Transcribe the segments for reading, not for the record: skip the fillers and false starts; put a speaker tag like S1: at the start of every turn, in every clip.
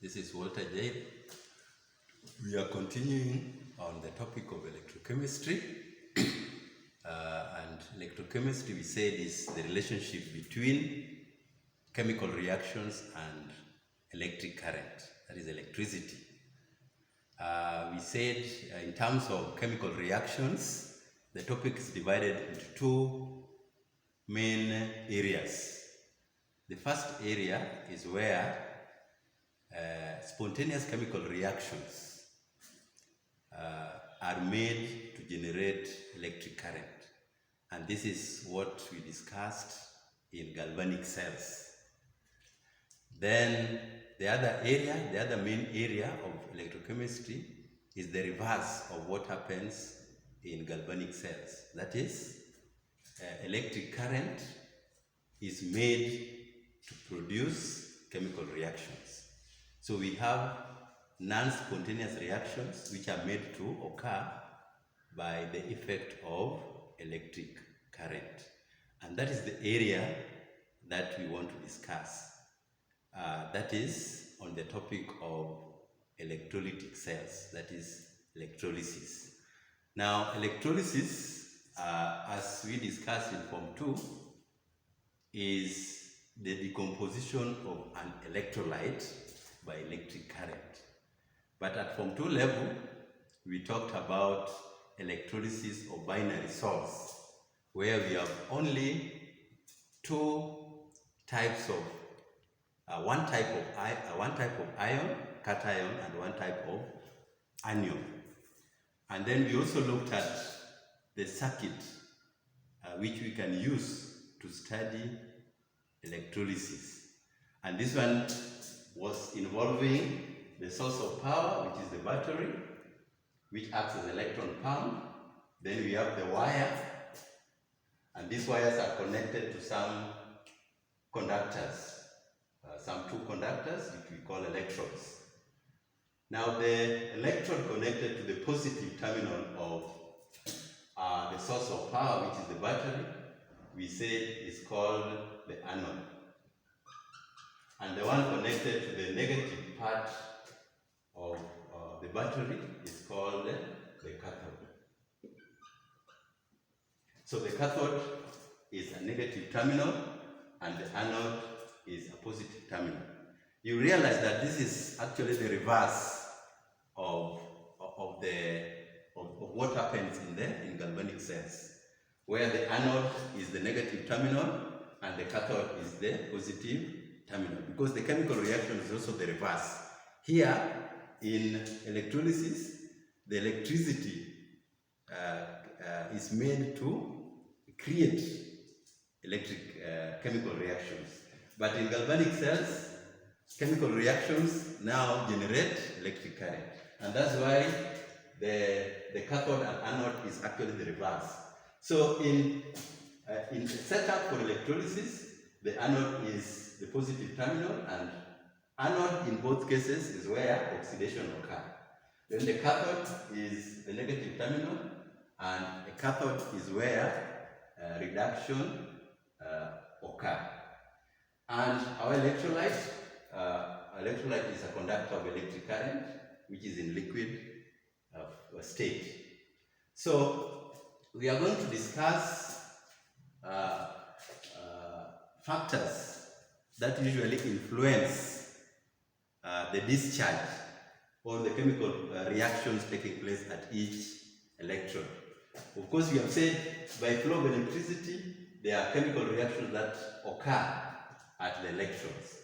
S1: This is Walter J. We are continuing on the topic of electrochemistry. And electrochemistry, we said, is the relationship between chemical reactions and electric current, that is electricity. We said in terms of chemical reactions, the topic is divided into two main areas. The first area is where spontaneous chemical reactions are made to generate electric current. And this is what we discussed in galvanic cells. Then the other main area of electrochemistry is the reverse of what happens in galvanic cells. That is, electric current is made to produce chemical reactions. So we have non-spontaneous reactions which are made to occur by the effect of electric current. And that is the area that we want to discuss. That is on the topic of electrolytic cells, that is electrolysis. Now, electrolysis, as we discussed in Form 2, is the decomposition of an electrolyte by electric current. But at Form 2 level, we talked about electrolysis of binary salts, where we have only two types of one type of ion, cation, and one type of anion. And then we also looked at the circuit which we can use to study electrolysis. And this one was involving the source of power, which is the battery, which acts as electron pump. Then we have the wire, and these wires are connected to some conductors, two conductors, which we call electrodes. Now, the electrode connected to the positive terminal of the source of power, which is the battery, we said is called the anode. And the one connected to the negative part of the battery is called the cathode. So the cathode is a negative terminal and the anode is a positive terminal. You realize that this is actually the reverse of what happens in galvanic cells, where the anode is the negative terminal and the cathode is the positive terminal, because the chemical reaction is also the reverse. Here, in electrolysis, the electricity is made to create electric chemical reactions. But in galvanic cells, chemical reactions now generate electric current. And that's why the cathode and anode is actually the reverse. So in the setup for electrolysis, the anode is the positive terminal, and anode in both cases is where oxidation occurs. Then the cathode is the negative terminal, and the cathode is where reduction occurs. And our electrolyte is a conductor of electric current, which is in liquid state. So we are going to discuss factors that usually influence the discharge or the chemical reactions taking place at each electrode. Of course, we have said by flow of electricity, there are chemical reactions that occur at the electrodes,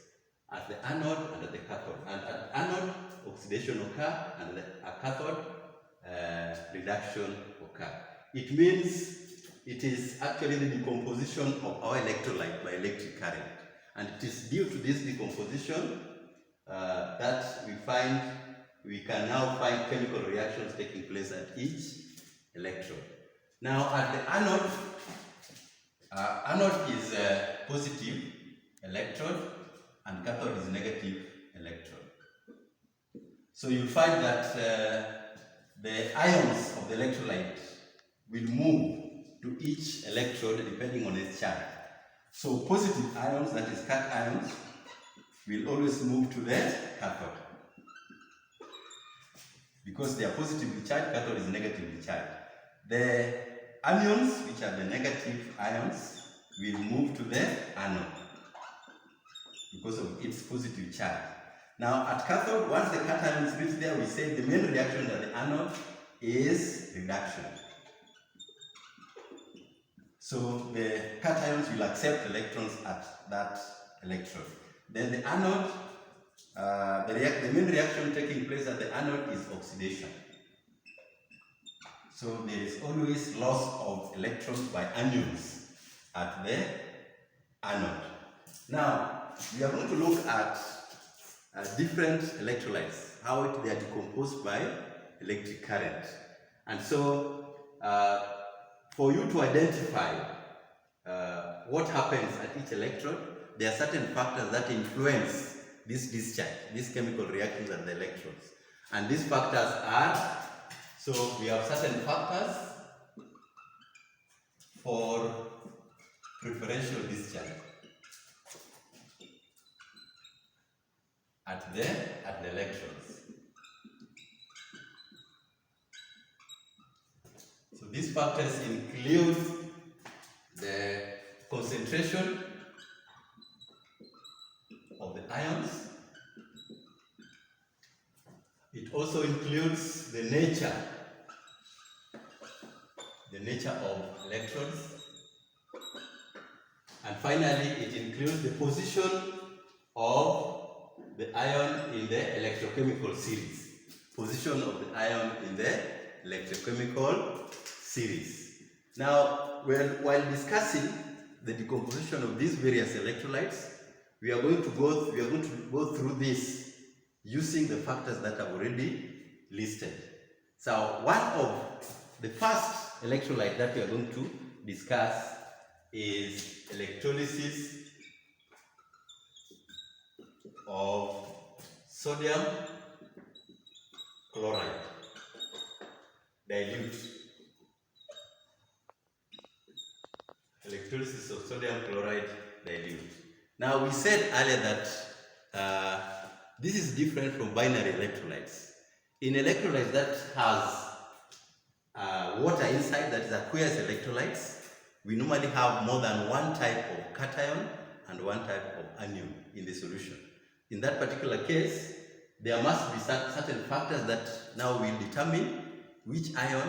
S1: at the anode and at the cathode. And at anode, oxidation occurs, and at cathode, reduction occurs. It means it is actually the decomposition of our electrolyte by electric current. And it is due to this decomposition that we can now find chemical reactions taking place at each electrode. Now, at the anode, anode is a positive electrode and cathode is negative electrode. So you'll find that the ions of the electrolyte will move to each electrode depending on its charge. So positive ions, that is cations, will always move to the cathode. because they are positively charged, cathode is negatively charged. The anions, which are the negative ions, will move to the anode because of its positive charge. Now at cathode, once the cations reach there, we say the main reaction at the anode is reduction. So the cations will accept electrons at that electrode. Then the anode, the main reaction taking place at the anode is oxidation. So there is always loss of electrons by anions at the anode. Now we are going to look at different electrolytes, how they are decomposed by electric current. And so for you to identify what happens at each electrode, there are certain factors that influence this discharge, these chemical reactions at the electrodes. And these factors are, so we have certain factors for preferential discharge at the electrodes. So these factors include the concentration of the ions. It also includes the nature of electrons. And finally, it includes the position of the ion in the electrochemical series. Position of the ion in the electrochemical series. Now, while discussing the decomposition of these various electrolytes, we are going to go through this using the factors that I've already listed. So one of the first electrolyte that we are going to discuss is electrolysis of sodium chloride dilute. Electrolysis of sodium chloride dilute. Now we said earlier that this is different from binary electrolytes. In electrolytes that has water inside, that is aqueous electrolytes, we normally have more than one type of cation and one type of anion in the solution. In that particular case, there must be certain factors that now will determine which ion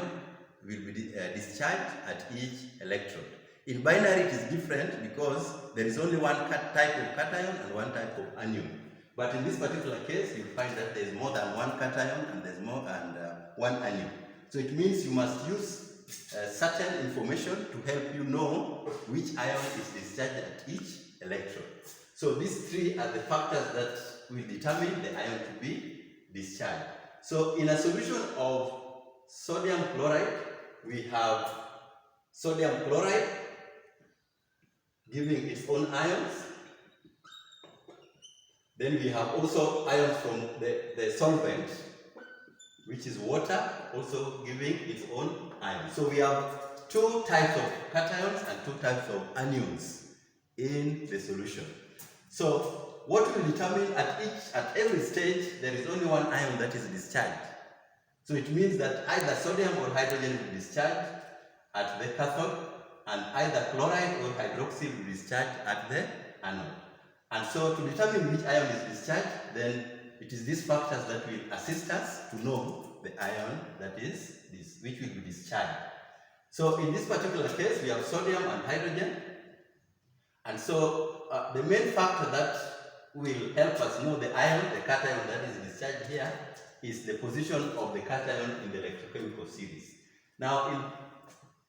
S1: will be discharged at each electrode. In binary it is different because there is only one type of cation and one type of anion. But in this particular case, you find that there is more than one cation and there's more and one anion. So it means you must use certain information to help you know which ion is discharged at each electrode. So these three are the factors that will determine the ion to be discharged. So in a solution of sodium chloride, we have sodium chloride giving its own ions. Then we have also ions from the solvent, which is water, also giving its own ions. So we have two types of cations and two types of anions in the solution. So what will determine at every stage there is only one ion that is discharged. So it means that either sodium or hydrogen will discharge at the cathode, and either chloride or hydroxyl will discharge at the anode. And so to determine which ion is discharged, then it is these factors that will assist us to know the ion that is which will be discharged. So in this particular case, we have sodium and hydrogen. And so the main factor that will help us know the ion, the cation that is discharged here, is the position of the cation in the electrochemical series. Now in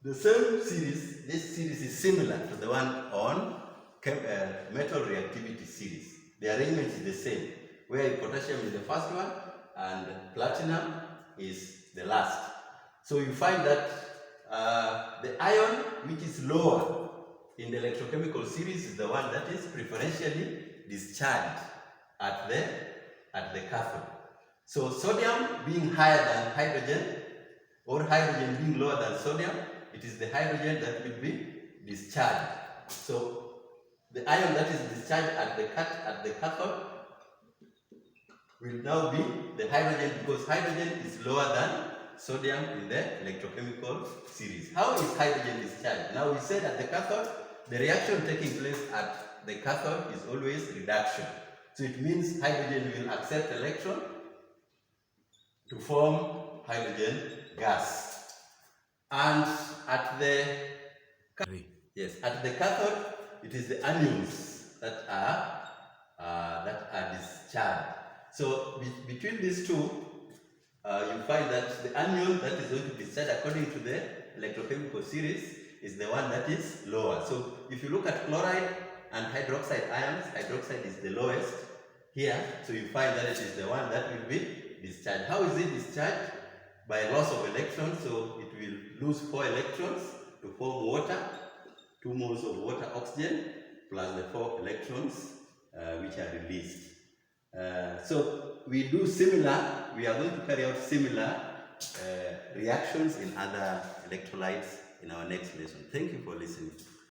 S1: the same series, this series is similar to the one on metal reactivity series. The arrangement is the same, where potassium is the first one and platinum is the last. So you find that the ion which is lower in the electrochemical series is the one that is preferentially discharged at the cathode. So sodium being higher than hydrogen, or hydrogen being lower than sodium, it is the hydrogen that will be discharged. So the ion that is discharged at the cathode will now be the hydrogen, because hydrogen is lower than sodium in the electrochemical series. How is hydrogen discharged? Now we said at the cathode, the reaction taking place at the cathode is always reduction. So it means hydrogen will accept electron to form hydrogen gas. And at the cathode, it is the anions that are discharged. So between these two, you find that the anion that is going to be discharged according to the electrochemical series is the one that is lower. So if you look at chloride and hydroxide ions, hydroxide is the lowest here. So you find that it is the one that will be discharged. How is it discharged? By loss of electrons. So it will lose 4 electrons to form water, 2 moles of water, oxygen, plus the 4 electrons which are released. So we are going to carry out similar reactions in other electrolytes in our next lesson. Thank you for listening.